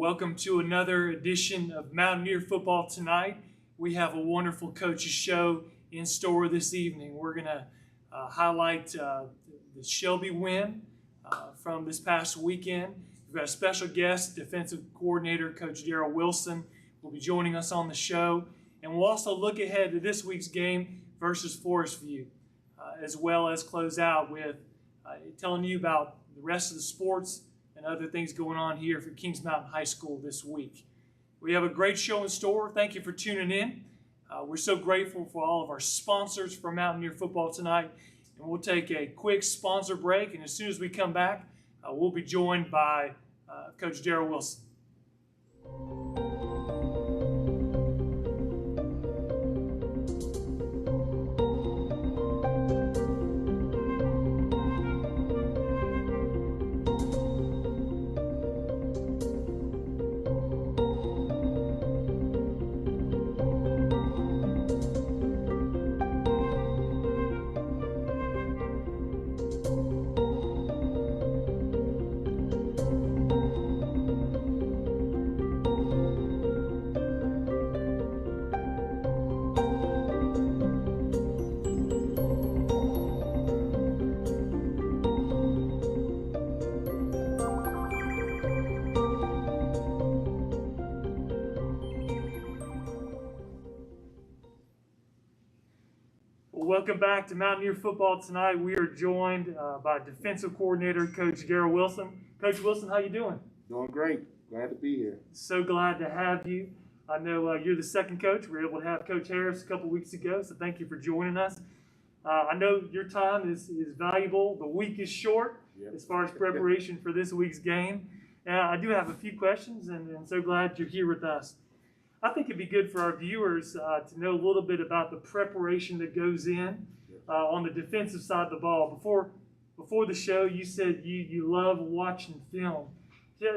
Welcome to another edition of Mountaineer Football Tonight. We have a wonderful coaches show in store this evening. We're going to highlight the Shelby win from this past weekend. We've got a special guest, defensive coordinator, Coach Darrell Wilson, will be joining us on the show. And we'll also look ahead to this week's game versus Forestview, as well as close out with telling you about the rest of the sports and other things going on here for Kings Mountain High School this week. We have a great show in store. Thank you for tuning in. We're so grateful for all of our sponsors for Mountaineer Football Tonight. And we'll take a quick sponsor break, and as soon as we come back, we'll be joined by Coach Darrell Wilson. Welcome back to Mountaineer Football Tonight. We are joined by defensive coordinator, Coach Darrell Wilson. Coach Wilson, how you doing? Doing great. Glad to be here. So glad to have you. I know you're the second coach. We were able to have Coach Harris a couple weeks ago, so thank you for joining us. I know your time is valuable. The week is short as far as preparation for this week's game. I do have a few questions, and so glad you're here with us. I think it'd be good for our viewers to know a little bit about the preparation that goes in on the defensive side of the ball. Before the show, you said you love watching film.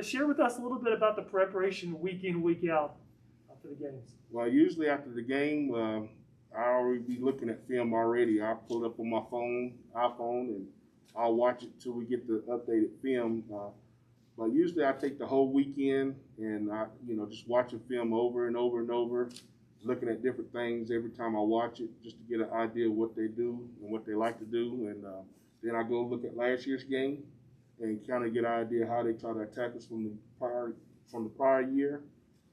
Share with us a little bit about the preparation week in, week out for the games. Well, usually after the game, I already be looking at film already. I pull it up on my iPhone, and I'll watch it till we get the updated film. But usually I take the whole weekend and I, just watching film over and over and over, looking at different things every time I watch it, just to get an idea of what they do and what they like to do. And then I go look at last year's game and kind of get an idea how they try to attack us from the prior year.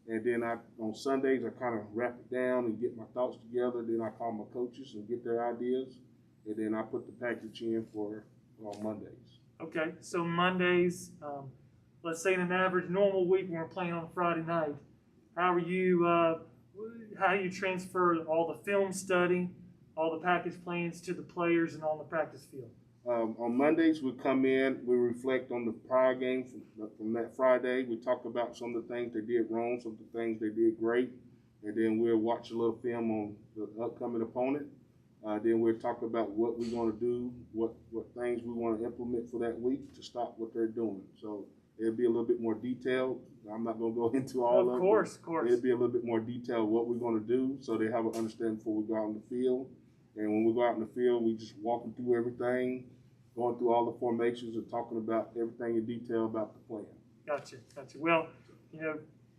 And then on Sundays I kind of wrap it down and get my thoughts together. Then I call my coaches and get their ideas, and then I put the package in for Mondays. Okay, so Mondays. Let's say in an average normal week when we're playing on Friday night, how do you transfer all the film study, all the package plans to the players and on the practice field? On Mondays, we come in, we reflect on the prior game from that Friday. We talk about some of the things they did wrong, some of the things they did great, and then we'll watch a little film on the upcoming opponent. Then we'll talk about what we're going to do, what things we want to implement for that week to stop what they're doing. So it'll be a little bit more detailed. I'm not going to go into all of it. Of course. It'll be a little bit more detailed what we're going to do so they have an understanding before we go out in the field. And when we go out in the field, we just walking through everything, going through all the formations and talking about everything in detail about the plan. Gotcha. Well,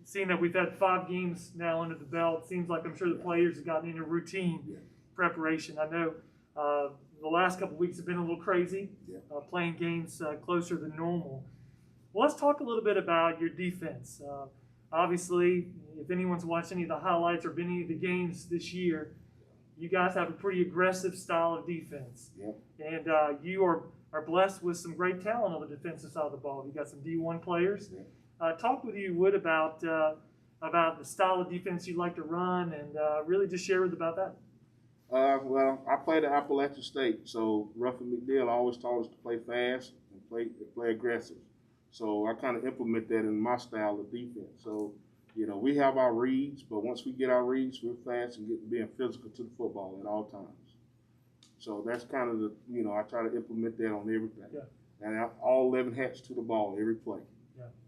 seeing that we've had 5 games now under the belt, seems like I'm sure the players have gotten into routine preparation. I know the last couple of weeks have been a little crazy, playing games closer than normal. Well, let's talk a little bit about your defense. Obviously, if anyone's watched any of the highlights or been any of the games this year, you guys have a pretty aggressive style of defense. And you are blessed with some great talent on the defensive side of the ball. You got some D1 players. Talk with you, Wood, about the style of defense you like to run, and really just share with about that. Well, I played at Appalachian State, so Ruff and McDill always taught us to play fast and play aggressive. So I kind of implement that in my style of defense. So, we have our reads, but once we get our reads, we're fast and being physical to the football at all times. So that's kind of I try to implement that on everything. And all 11 hats to the ball every play.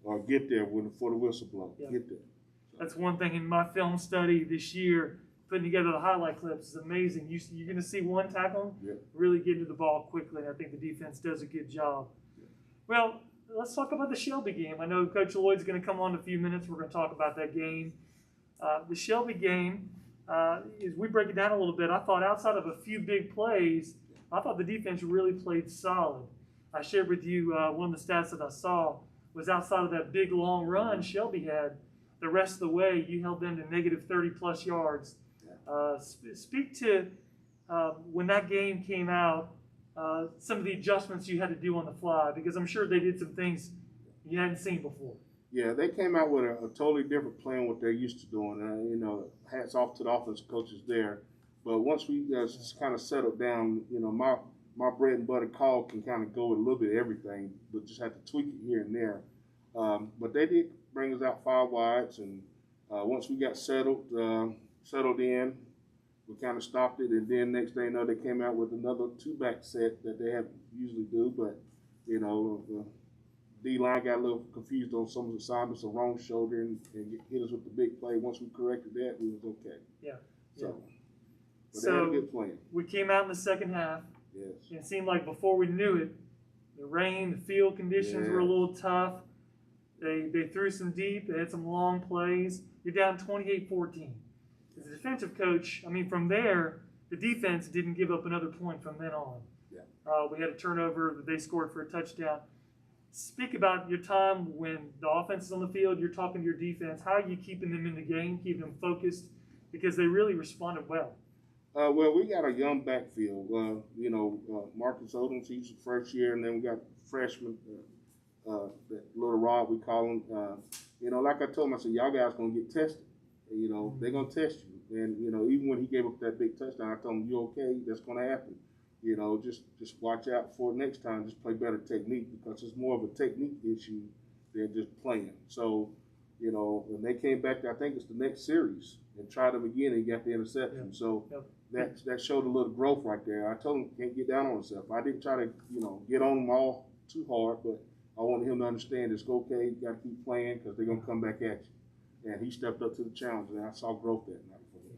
Or get there before the whistle blows. Get there. So. That's one thing in my film study this year. Putting together the highlight clips is amazing. You're going to see one tackle really get to the ball quickly, and I think the defense does a good job. Well, let's talk about the Shelby game. I know Coach Lloyd's going to come on in a few minutes. We're going to talk about that game. The Shelby game, as we break it down a little bit, I thought outside of a few big plays, I thought the defense really played solid. I shared with you one of the stats that I saw was outside of that big long run Shelby had, the rest of the way you held them to negative 30-plus yards. Speak to when that game came out, some of the adjustments you had to do on the fly, because I'm sure they did some things you hadn't seen before. Yeah, they came out with a totally different plan what they're used to doing. You know, hats off to the offensive coaches there. But once we just kind of settled down, you know, my bread and butter call can kind of go with a little bit of everything, but just have to tweak it here and there. But they did bring us out 5 wides, and once we got settled in, we kind of stopped it, and then next thing you know, they came out with another 2-back set that they have usually do, but you know, the D-line got a little confused on some of the assignments, a wrong shoulder, and hit us with the big play. Once we corrected that, we was okay. Yeah. So they had a good plan. We came out in the second half. Yes. And it seemed like before we knew it, the rain, the field conditions were a little tough. They threw some deep. They had some long plays. You're down 28-14. As a defensive coach, I mean, from there, the defense didn't give up another point from then on. Yeah. We had a turnover that they scored for a touchdown. Speak about your time when the offense is on the field, you're talking to your defense. How are you keeping them in the game, keeping them focused? Because they really responded well. Well, we got a young backfield. You know, Marcus Odoms, he's the first year, and then we got freshman, that little Rod, we call him. You know, like I told him, I said, y'all guys going to get tested. You know, they're going to test you. And, you know, even when he gave up that big touchdown, I told him, you okay? That's going to happen. You know, just watch out for next time. Just play better technique, because it's more of a technique issue than just playing. So, you know, when they came back, I think it's the next series, and tried them again and got the interception. Yeah. So that showed a little growth right there. I told him can't get down on himself. I didn't try to, you know, get on him all too hard, but I wanted him to understand it's okay. You got to keep playing, because they're going to come back at you. And he stepped up to the challenge, and I saw growth that night for him.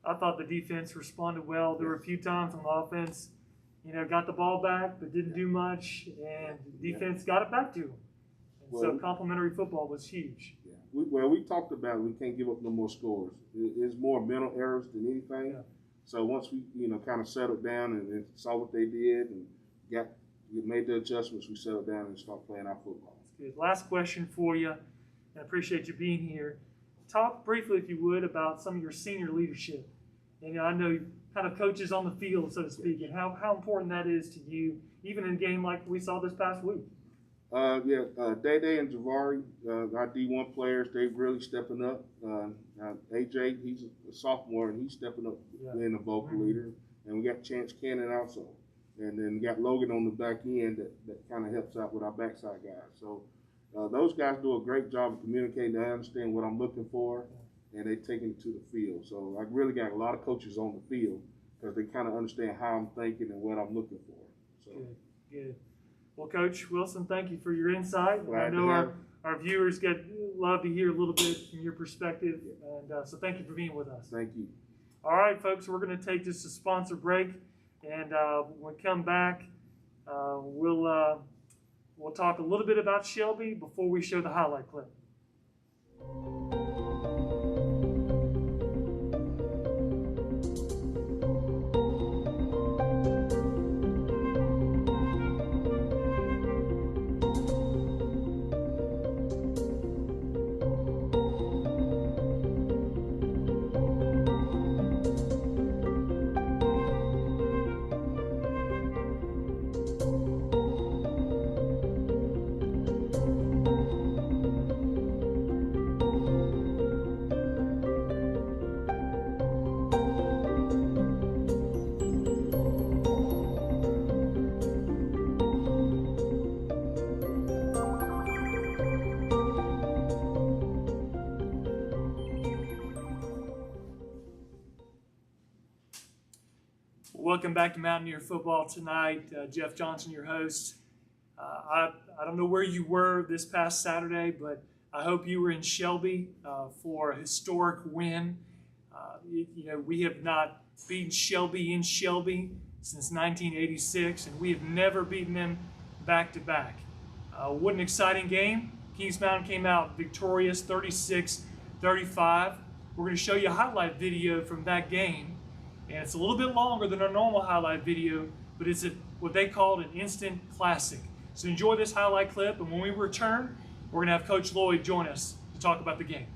I thought the defense responded well. There were a few times on the offense, you know, got the ball back but didn't do much, and the defense got it back to him. And so complimentary football was huge. Yeah. We talked about it. We can't give up no more scores. It's more mental errors than anything. Yeah. So once we, you know, kind of settled down and saw what they did and made the adjustments, we settled down and started playing our football. That's good. Last question for you, and I appreciate you being here. Talk briefly, if you would, about some of your senior leadership. And I know kind of coaches on the field, so to speak, and how important that is to you, even in a game like we saw this past week. Day and Javari, our D1 players, they really stepping up. AJ, he's a sophomore, and he's stepping up being a vocal leader. And we got Chance Cannon also. And then we got Logan on the back end that kind of helps out with our backside guys. So those guys do a great job of communicating. They understand what I'm looking for, and they taking it to the field. So I really got a lot of coaches on the field, because they kind of understand how I'm thinking and what I'm looking for. So. Good. Well, Coach Wilson, thank you for your insight. I know our viewers love to hear a little bit from your perspective, and so thank you for being with us. Thank you. All right, folks, we're going to take just a sponsor break, and when we come back, we'll talk a little bit about Shelby before we show the highlight clip. Welcome back to Mountaineer Football Tonight. Jeff Johnson, your host. I don't know where you were this past Saturday, but I hope you were in Shelby for a historic win. We have not beaten Shelby in Shelby since 1986, and we have never beaten them back-to-back. What an exciting game. Kings Mountain came out victorious 36-35. We're going to show you a highlight video from that game. And it's a little bit longer than our normal highlight video, but it's what they called an instant classic. So enjoy this highlight clip, and when we return, we're going to have Coach Lloyd join us to talk about the game.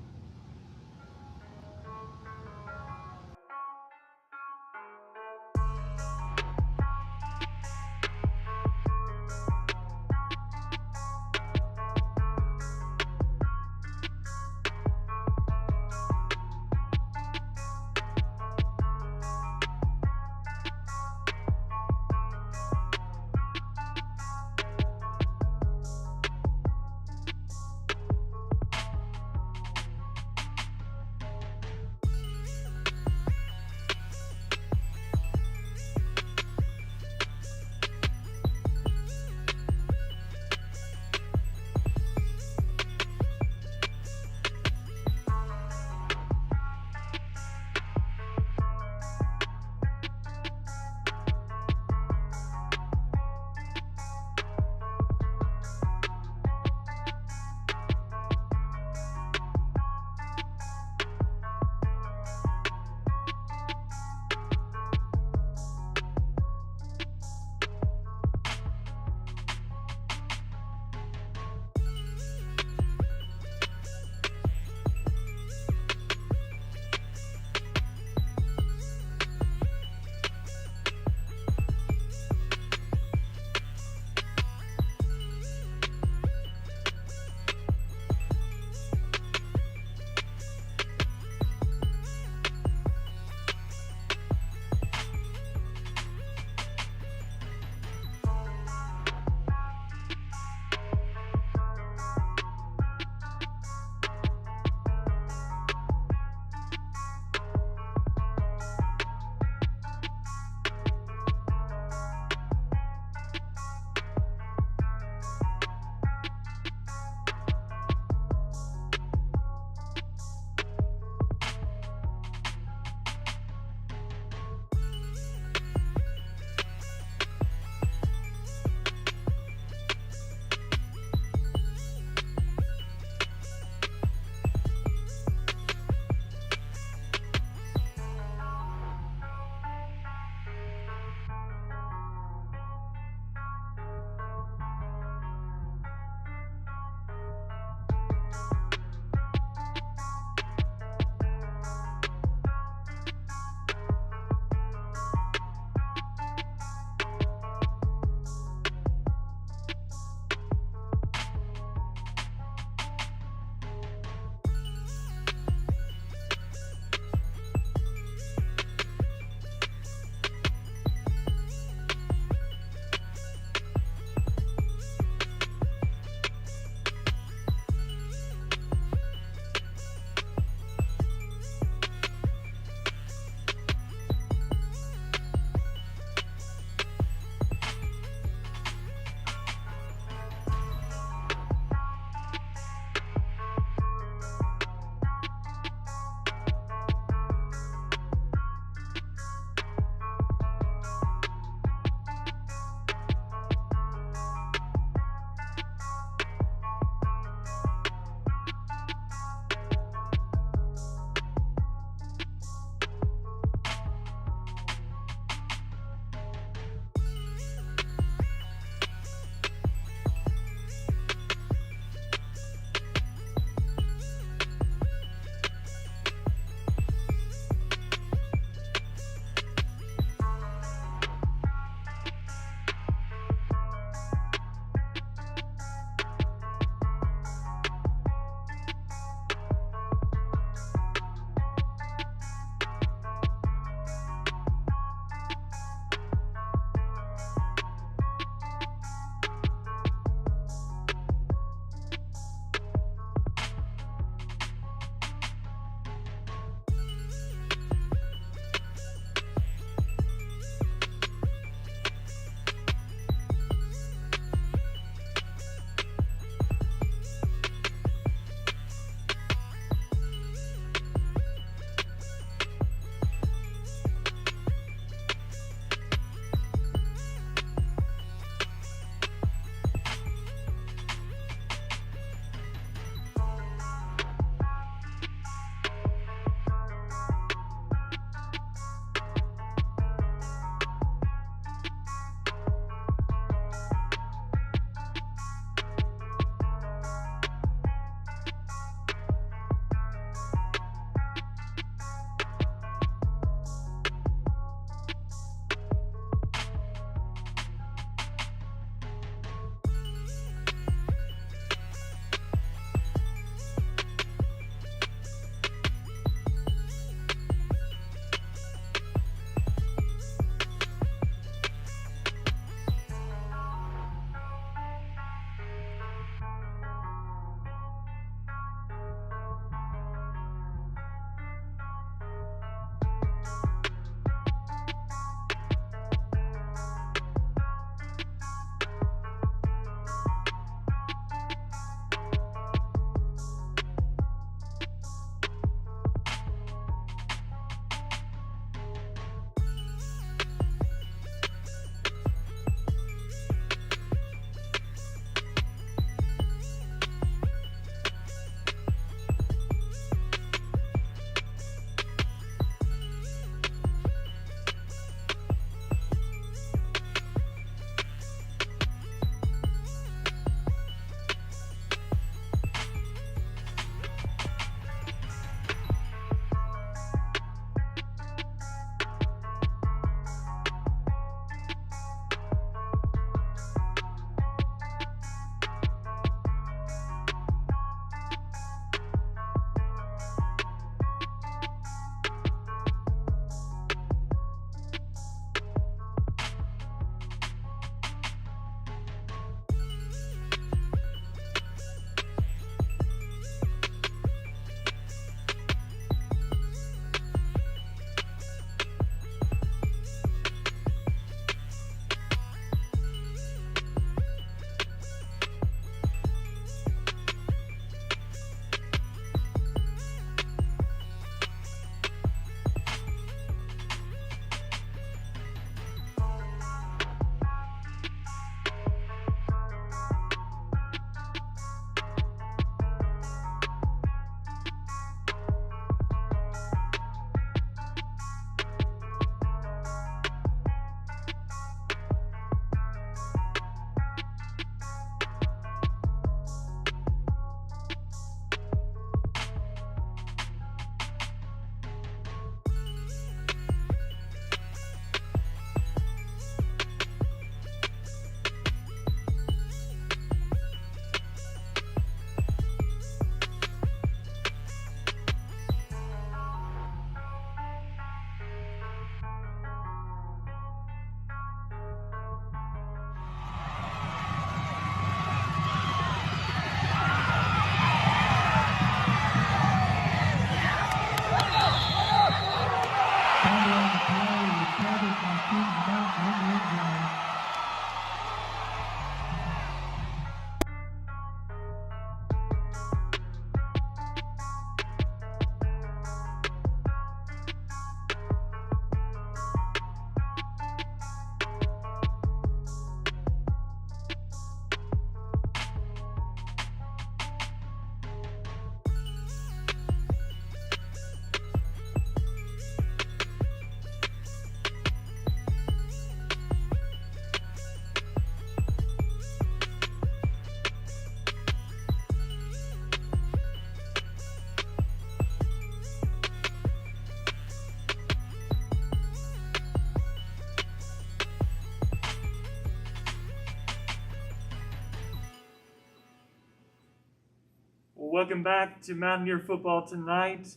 Welcome back to Mountaineer Football Tonight.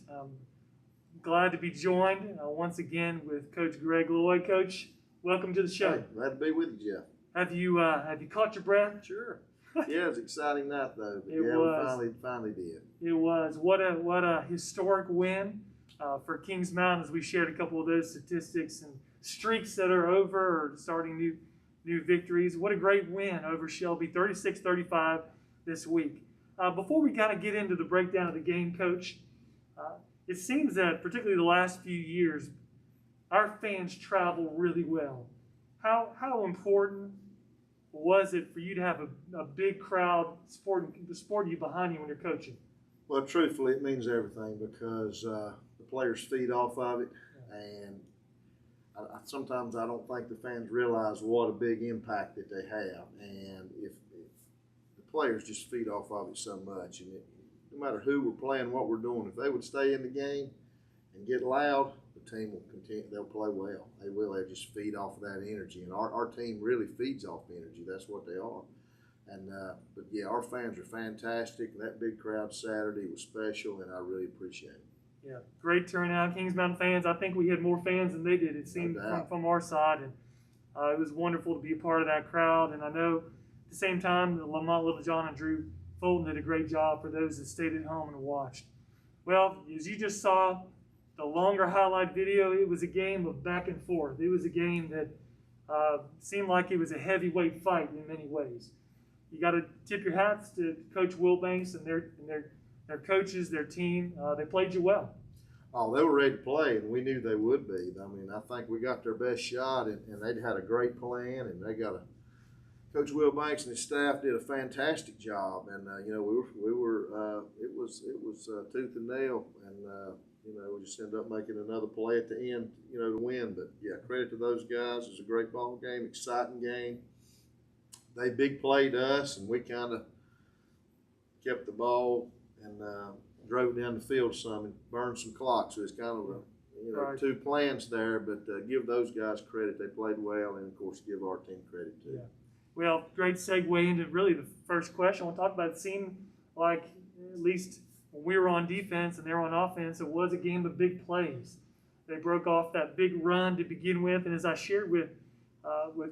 Glad to be joined once again with Coach Greg Lloyd. Coach, welcome to the show. Hey, glad to be with you, Jeff. Have you caught your breath? Sure. Yeah, it's an exciting night though. But It yeah, was. we finally did. It was. What a historic win for Kings Mountain, as we shared a couple of those statistics and streaks that are over or starting new victories. What a great win over Shelby, 36-35 this week. Before we kind of get into the breakdown of the game, Coach, it seems that particularly the last few years, our fans travel really well. How important was it for you to have a big crowd supporting you behind you when you're coaching? Well, truthfully, it means everything because the players feed off of it, and sometimes I don't think the fans realize what a big impact that they have, and if the players just feed off of it so much, and no matter who we're playing, what we're doing, if they would stay in the game and get loud, the team will continue. They'll play well. They will. They just feed off of that energy, and our team really feeds off energy. That's what they are. And but yeah, our fans are fantastic. That big crowd Saturday was special, and I really appreciate it. Yeah, great turnout, Kings Mountain fans. I think we had more fans than they did. It seemed from our side, and it was wonderful to be a part of that crowd. And I know at the same time, the Lamont Littlejohn and Drew Fulton did a great job for those that stayed at home and watched. Well, as you just saw, the longer highlight video, it was a game of back and forth. It was a game that seemed like it was a heavyweight fight in many ways. You got to tip your hats to Coach Wilbanks and their coaches, their team. They played you well. Oh, they were ready to play, and we knew they would be. I mean, I think we got their best shot, and they had a great plan, and they got Coach Wilbanks and his staff did a fantastic job, and you know we were it was tooth and nail, and you know we just ended up making another play at the end, you know, to win. But yeah, credit to those guys. It was a great ball game, exciting game. They big played us, and we kind of kept the ball and drove down the field some and burned some clock. So it's kind of Right. two plans there, but give those guys credit. They played well, and of course give our team credit too. Yeah. Well, great segue into really the first question I want to talk about. It seemed like, at least when we were on defense and they were on offense, it was a game of big plays. They broke off that big run to begin with, and as I shared with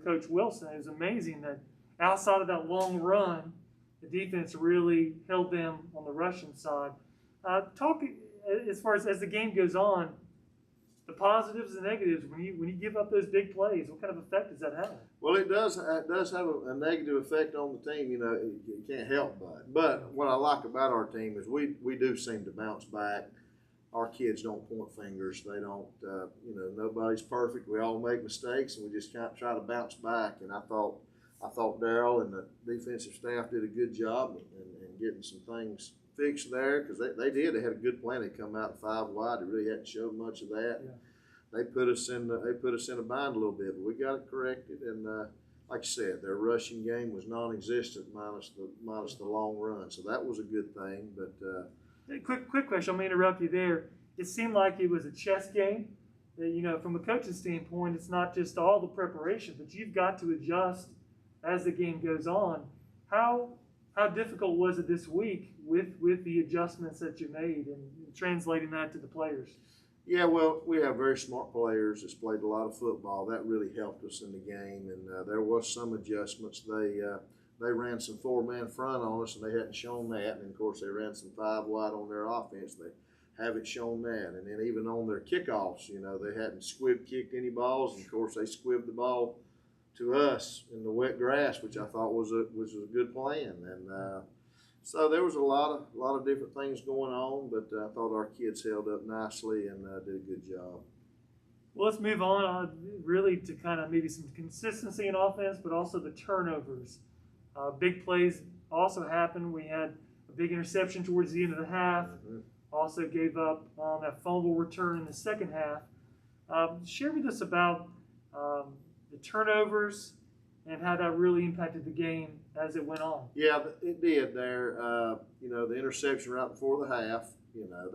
Coach Wilson, it was amazing that outside of that long run, the defense really held them on the rushing side. Talk as far as the game goes on, the positives and negatives when you give up those big plays. What kind of effect does that have? Well, it does have a negative effect on the team. You know, you can't help but what I like about our team is we do seem to bounce back. Our kids don't point fingers. They don't. You know, nobody's perfect. We all make mistakes, and we just try to bounce back. And I thought Darryl and the defensive staff did a good job in getting some things fixed there, because they did. They had a good plan. They come out 5 wide. They really hadn't showed much of that. Yeah. They put us in a bind a little bit, but we got it corrected. And like I said, their rushing game was non-existent minus the long run, so that was a good thing. But quick question. I'm gonna interrupt you there. It seemed like it was a chess game. You know, from a coaching standpoint, it's not just all the preparation, but you've got to adjust as the game goes on. How difficult was it this week with the adjustments that you made and translating that to the players? Yeah, well, we have very smart players that's played a lot of football. That really helped us in the game, and there was some adjustments. They ran some 4-man front on us, and they hadn't shown that. And of course, they ran some 5 wide on their offense. They haven't shown that. And then even on their kickoffs, you know, they hadn't squib kicked any balls. And of course, they squibbed the ball to us in the wet grass, which I thought was a good plan. And so there was a lot of different things going on, but I thought our kids held up nicely and did a good job. Well, let's move on really to kind of maybe some consistency in offense, but also the turnovers. Big plays also happened. We had a big interception towards the end of the half. Mm-hmm. Also gave up on that fumble return in the second half. Share with us about the turnovers and how that really impacted the game as it went on. Yeah, it did there. You know, the interception right before the half, you know,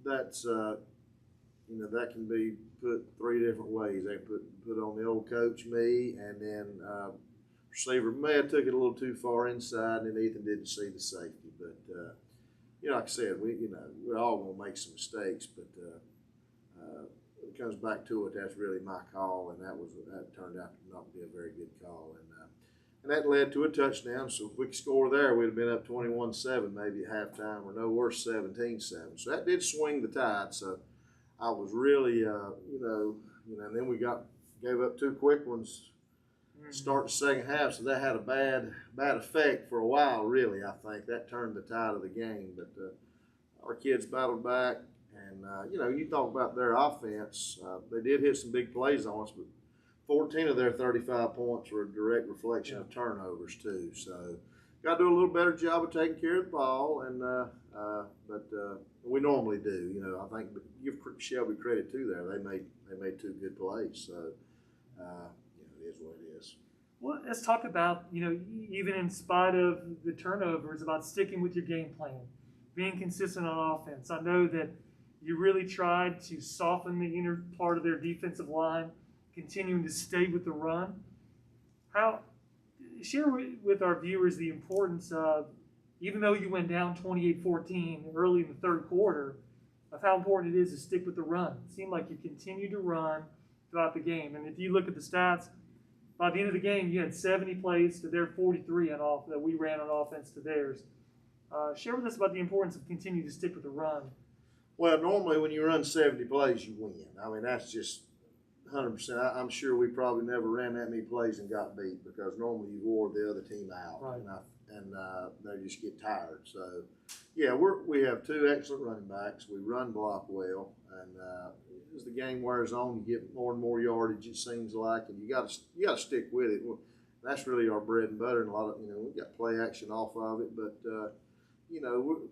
that's you know, that can be put 3 different ways. They put on the old coach, me, and then receiver may have took it a little too far inside, and then Ethan didn't see the safety. But like I said, we're all gonna make some mistakes, but when it comes back to it, that's really my call, and that turned out to not be a very good call, and that led to a touchdown. So if we could score there, we'd have been up 21-7 maybe at halftime, or no worse, 17-7. So that did swing the tide. So I was really, and then we gave up 2 quick ones. Start the second half, so that had a bad effect for a while. Really, I think that turned the tide of the game. But our kids battled back, and you talk about their offense. They did hit some big plays on us, but 14 of their 35 points were a direct reflection of turnovers too. So got to do a little better job of taking care of the ball, and but we normally do. I think give Shelby credit too. There, they made 2 good plays. So it is what it is. Well, let's talk about, even in spite of the turnovers, about sticking with your game plan, being consistent on offense. I know that you really tried to soften the inner part of their defensive line, continuing to stay with the run. Share with our viewers the importance of, even though you went down 28-14 early in the third quarter, of how important it is to stick with the run. It seemed like you continued to run throughout the game. And if you look at the stats, by the end of the game, you had 70 plays to their 43 that we ran on offense to theirs. Share with us about the importance of continuing to stick with the run. Well, normally when you run 70 plays, you win. I mean, that's just 100%. I'm sure we probably never ran that many plays and got beat, because normally you wore the other team out, right. and they just get tired. So, yeah, we have 2 excellent running backs. We run block well, and as the game wears on, you get more and more yardage, it seems like, and you got to stick with it. That's really our bread and butter, and a lot of we got play action off of it, but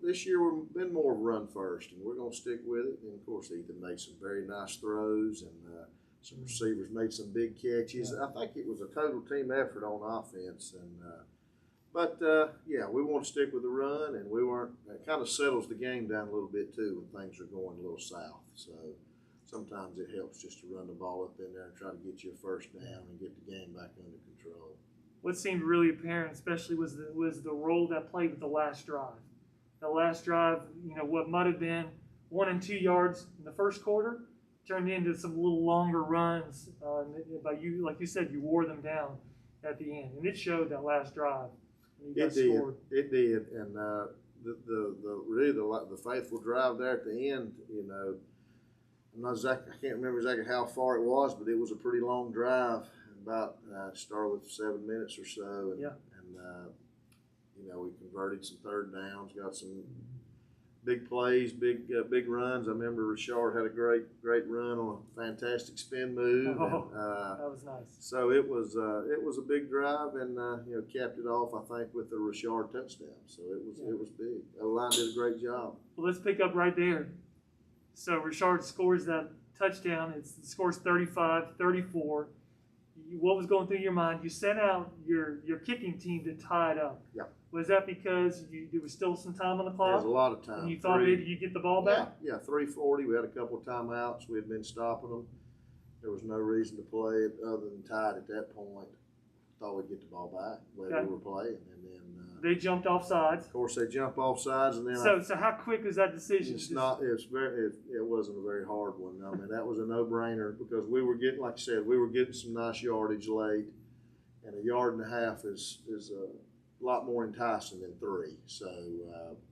this year we've been more run first, and we're going to stick with it. And of course, Ethan made some very nice throws, and some receivers made some big catches. I think it was a total team effort on offense, and we want to stick with the run, and we weren't. It kind of settles the game down a little bit too when things are going a little south. So sometimes it helps just to run the ball up in there and try to get you a first down and get the game back under control. What seemed really apparent, especially, was the role that played with the last drive. The last drive, what might have been 1 and 2 yards in the first quarter, turned into some little longer runs. Like you said, you wore them down at the end, and it showed that last drive. It did, and the faithful drive there at the end. I can't remember exactly how far it was, but it was a pretty long drive. About started with 7 minutes or so, and we converted some third downs, got some big plays, big runs. I remember Richard had a great run on a fantastic spin move. That was nice. So it was a big drive, and capped it off, I think, with the Richard touchdown. So it was big. O-line did a great job. Well, let's pick up right there. So Richard scores that touchdown. It scores 35-34. What was going through your mind? You sent out your kicking team to tie it up. Yeah. Was that because there was still some time on the clock? There's a lot of time. And you thought maybe you'd get the ball back? Yeah, 3:40. We had a couple of timeouts. We had been stopping them. There was no reason to play it other than tied at that point. Thought we'd get the ball back the way we were playing, and then they jumped off sides. Of course, they jump off sides, and then so how quick was that decision? It wasn't a very hard one. I mean, that was a no-brainer, because we were getting, like I said, we were getting some nice yardage late, and 1.5 yards is a lot more enticing than 3. So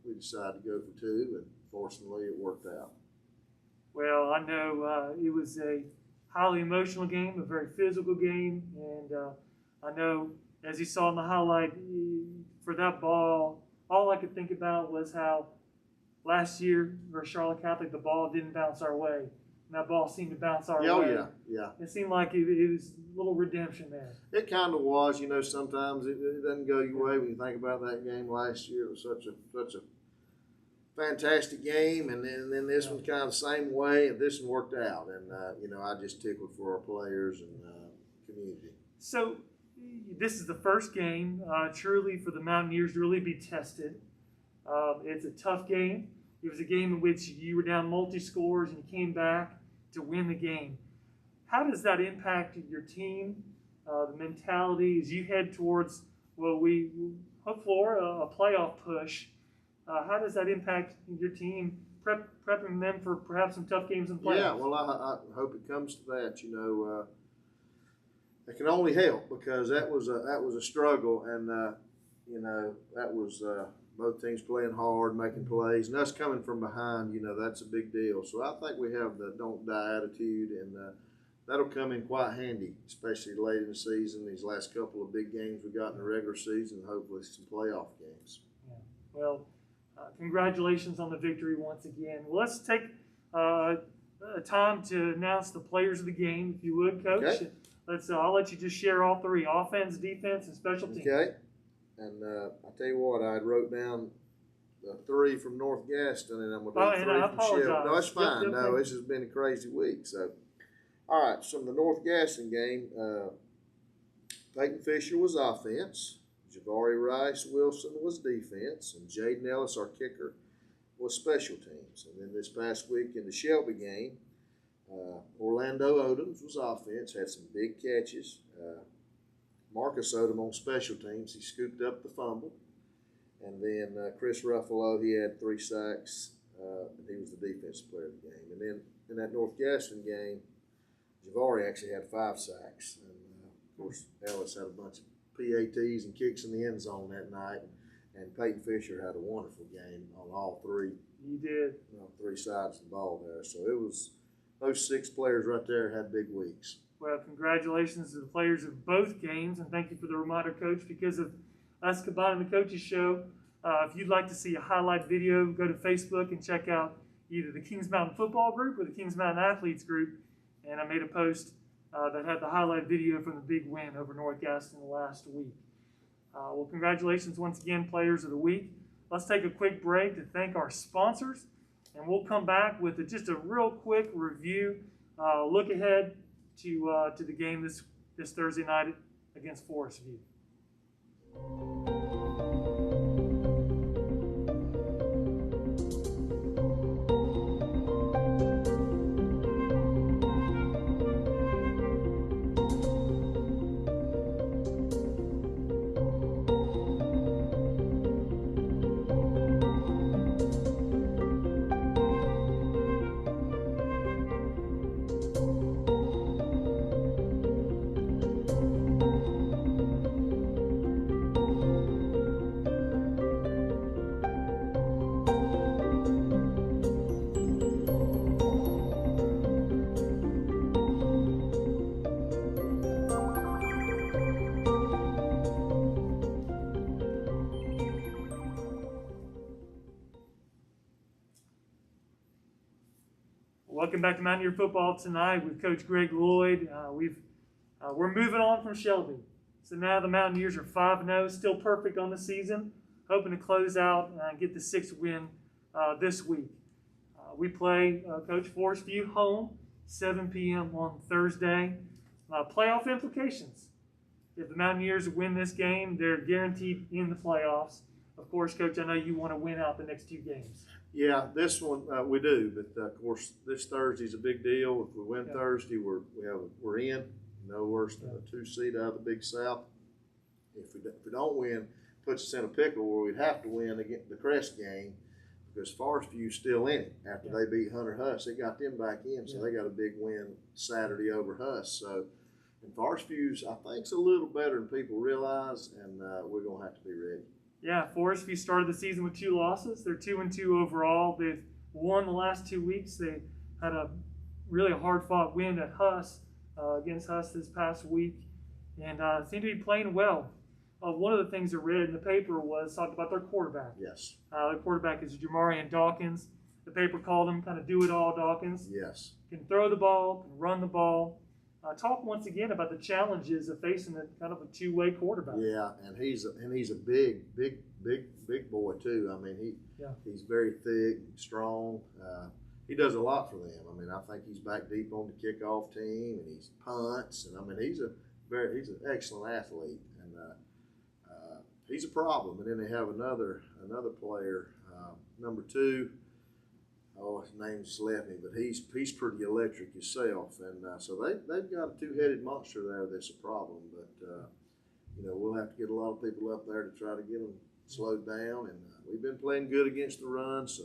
we decided to go for 2, and fortunately, it worked out. Well, I know it was a highly emotional game, a very physical game, and I know, as you saw in the highlight, for that ball, all I could think about was how last year for Charlotte Catholic, the ball didn't bounce our way. And that ball seemed to bounce our way. Oh, yeah. It seemed like it was a little redemption there. It kind of was. Sometimes it doesn't go your way when you think about that game last year. It was such a fantastic game, and then this one's kind of the same way, and this one worked out. And, I just tickled for our players and community. So this is the first game, truly, for the Mountaineers to really be tested. It's a tough game. It was a game in which you were down multi-scores and you came back to win the game. How does that impact your team, the mentality as you head towards, we hope for a playoff push? how does that impact your team, prepping them for perhaps some tough games in the playoffs? Yeah, well, I hope it comes to that. You know, it can only help because that was a struggle, and you know, that was both teams playing hard, making plays, and us coming from behind. You know, that's a big deal. So I think we have the don't die attitude, and that'll come in quite handy, especially late in the season. These last couple of big games we got in the regular season, hopefully some playoff games. Yeah. Well, congratulations on the victory once again. Well, let's take time to announce the players of the game, if you would, Coach. Okay. I'll let you just share all three: offense, defense, and special teams. Okay. And I'll tell you what, I wrote down the three from North Gaston, and I'm going to do three from Shelby. No, it's fine. Yep. No, this has been a crazy week. So, all right, so from the North Gaston game, Peyton Fisher was offense, Javari Rice Wilson was defense, and Jaden Ellis, our kicker, was special teams. And then this past week in the Shelby game, Orlando Odoms was offense, had some big catches. Marcus Odom on special teams, he scooped up the fumble. And then Chris Ruffalo, he had 3 sacks, and he was the defensive player of the game. And then in that North Gaston game, Javari actually had 5 sacks. And, of course, Ellis had a bunch of PATs and kicks in the end zone that night. And Peyton Fisher had a wonderful game on all 3. He did. 3 sides of the ball there. So it was those 6 players right there had big weeks. Well, congratulations to the players of both games, and thank you for the reminder, Coach. Because of us combining the Coaches Show, if you'd like to see a highlight video, go to Facebook and check out either the Kings Mountain Football Group or the Kings Mountain Athletes Group. And I made a post that had the highlight video from the big win over North Gaston last week. Well, congratulations once again, players of the week. Let's take a quick break to thank our sponsors, and we'll come back with just a real quick review, look ahead to the game this Thursday night against Forestview. Welcome back to Mountaineer Football Tonight with Coach Greg Lloyd. We're moving on from Shelby. So now the Mountaineers are 5-0, still perfect on the season, hoping to close out and get the 6th win this week. We play Coach Forestview home, 7 p.m. on Thursday. Playoff implications. If the Mountaineers win this game, they're guaranteed in the playoffs. Of course, Coach, I know you want to win out the next 2 games. Yeah, this one we do, but of course this Thursday's a big deal. If we win Thursday, we're in. No worse than a 2 seed out of the Big South. If we don't win, puts us in a pickle where we'd have to win against the Crest game because Forestview still in it after they beat Hunter Huss. They got them back in, so they got a big win Saturday over Huss. So, and Forestview's I think is a little better than people realize, and we're gonna have to be ready. Yeah, Forestview started the season with 2 losses. They're 2-2 overall. They've won the last 2 weeks. They had a really hard-fought win at Huss against Huss this past week, and seem to be playing well. One of the things I read in the paper was talked about their quarterback. Yes. Their quarterback is Jamarian Dawkins. The paper called him kind of do-it-all Dawkins. Yes. Can throw the ball, can run the ball. Talk once again about the challenges of facing a kind of a 2-way quarterback. Yeah, and he's a big boy too. I mean, he's very thick, strong. He does a lot for them. I mean, I think he's back deep on the kickoff team, and he's punts, and I mean, he's an excellent athlete, and he's a problem. And then they have another player, number 2. Oh, his name just left me, but he's pretty electric himself, and so they've got a 2-headed monster there that's a problem. But we'll have to get a lot of people up there to try to get them slowed down, and we've been playing good against the run, so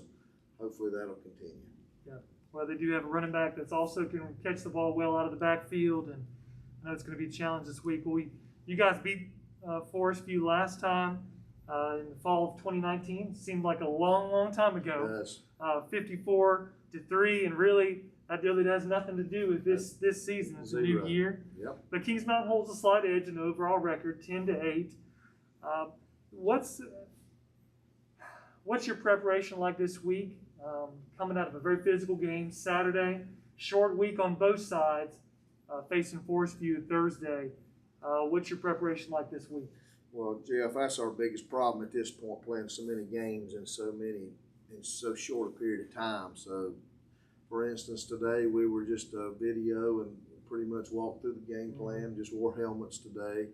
hopefully that'll continue. Yeah. Well, they do have a running back that's also can catch the ball well out of the backfield, and I know it's going to be a challenge this week. Well, you guys beat Forestview last time in the fall of 2019. It seemed like a long time ago. Yes. 54-3, and really that really has nothing to do with this season. It's a new year. Yep. But Kings Mountain holds a slight edge in the overall record, 10-8. What's your preparation like this week? Coming out of a very physical game Saturday, short week on both sides, facing Forestview Thursday. What's your preparation like this week? Well, Jeff, that's our biggest problem at this point, playing so many games in so short a period of time. So, for instance, today we were just a video and pretty much walked through the game plan, just wore helmets today.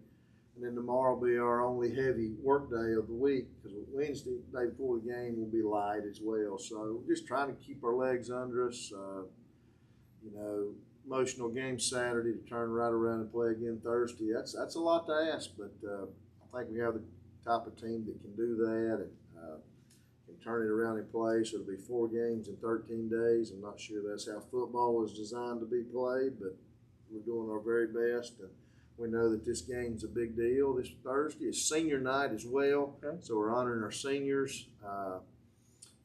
And then tomorrow will be our only heavy work day of the week, because Wednesday, day before the game, will be light as well. So we're just trying to keep our legs under us. Emotional game Saturday to turn right around and play again Thursday. That's a lot to ask, but I think we have the type of team that can do that and can turn it around and play. So it'll be 4 games in 13 days. I'm not sure that's how football was designed to be played, but we're doing our very best. And we know that this game's a big deal. This Thursday is senior night as well, Okay. So we're honoring our seniors.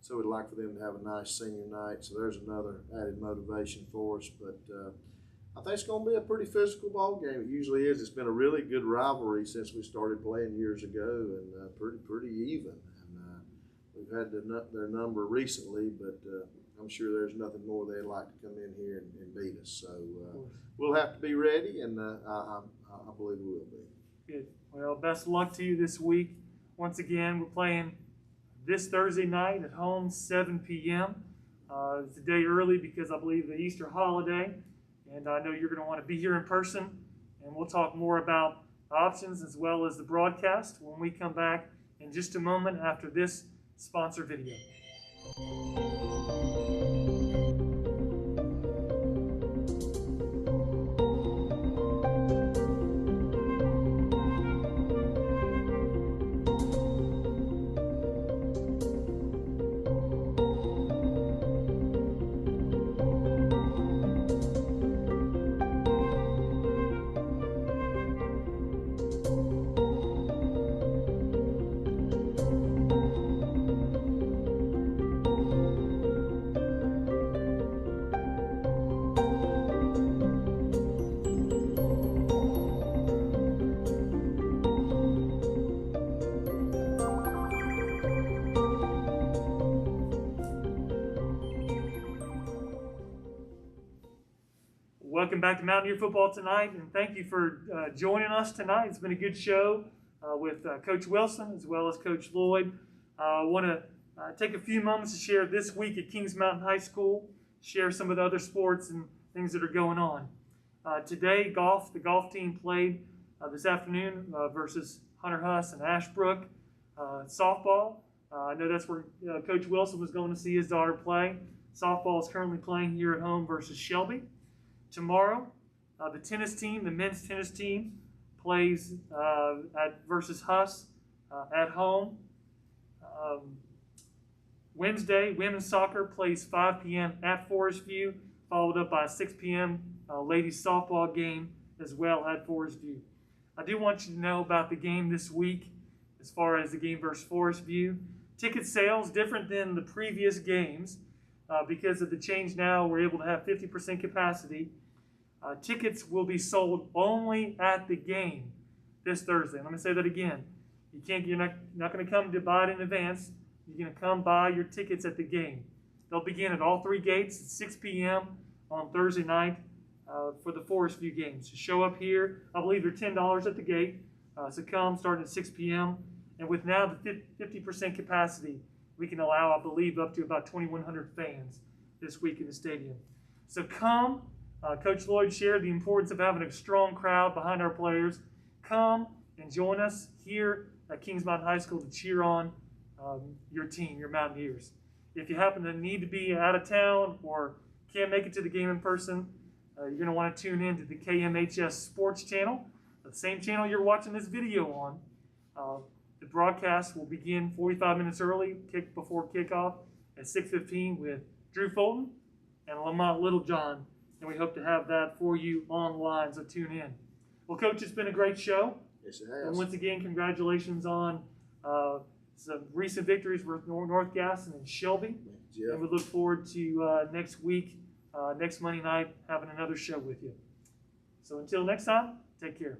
So we'd like for them to have a nice senior night. So there's another added motivation for us. But I think it's going to be a pretty physical ball game. It usually is. It's been a really good rivalry since we started playing years ago, and pretty even. And we've had their number recently, but I'm sure there's nothing more they'd like to come in here and beat us. So we'll have to be ready, and I believe we will be. Good. Well, best of luck to you this week. Once again, we're playing this Thursday night at home, 7 p.m. It's a day early because I believe the Easter holiday, and I know you're going to want to be here in person, and we'll talk more about options as well as the broadcast when we come back in just a moment after this sponsor video. Welcome back to Mountaineer Football Tonight, and thank you for joining us tonight. It's been a good show with Coach Wilson as well as Coach Lloyd. I want to take a few moments to share this week at Kings Mountain High School, share some of the other sports and things that are going on. Today, the golf team played this afternoon versus Hunter Huss and Ashbrook. Softball, I know that's where Coach Wilson was going to see his daughter play. Softball is currently playing here at home versus Shelby. Tomorrow, the men's tennis team, plays versus Huss at home. Wednesday, women's soccer plays 5 p.m. at Forestview, followed up by a 6 p.m. Ladies softball game as well at Forestview. I do want you to know about the game this week as far as the game versus Forestview. Ticket sales different than the previous games because of the change now. We're able to have 50% capacity. Tickets will be sold only at the game this Thursday. Let me say that again. You're not going to come to buy it in advance. You're going to come buy your tickets at the game. They'll begin at all 3 gates at 6 p.m. on Thursday night for the Forestview games. So show up here. I believe they're $10 at the gate. So come starting at 6 p.m. And with now the 50% capacity, we can allow, I believe, up to about 2,100 fans this week in the stadium. So come. Coach Lloyd shared the importance of having a strong crowd behind our players. Come and join us here at Kings Mountain High School to cheer on your team, your Mountaineers. If you happen to need to be out of town or can't make it to the game in person, you're going to want to tune in to the KMHS Sports channel, the same channel you're watching this video on. The broadcast will begin 45 minutes early, before kickoff at 6:15 with Drew Fulton and Lamont Littlejohn. And we hope to have that for you online, so tune in. Well, Coach, it's been a great show. Yes, it And has. once again, congratulations on some recent victories with North Gaston and Shelby. Yeah. And we look forward to next week, next Monday night, having another show with you. So until next time, take care.